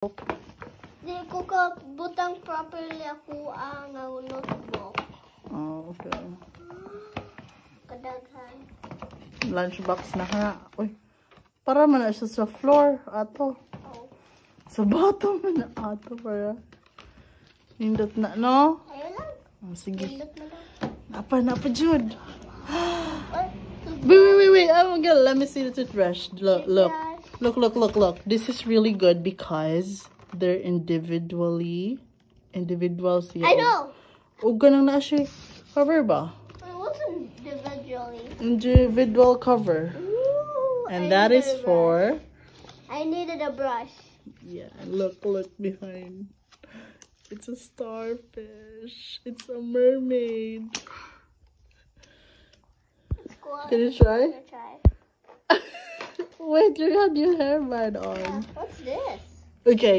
Di ko ka butang properly ako ang notebook. Oh, okay. Kadaghan. Lunchbox na ha. Uy, para man na siya sa floor. Ato. Oh. Sa bottom man na ato para. Nindot na, no? Ayun lang. Oh, sige. Pindot mo lang. Napa, Jude. What? Wait. Oh my god, let me see the toothbrush. Look. This is really good because they're individual siya. I know. O ganang na siya cover ba? It wasn't individually. Individual cover. Ooh, And that is for... I needed a brush. Yeah, look behind. It's a starfish. It's a mermaid. Can you try? I'm gonna try. Wait, you had your hairband on. What's this? Okay.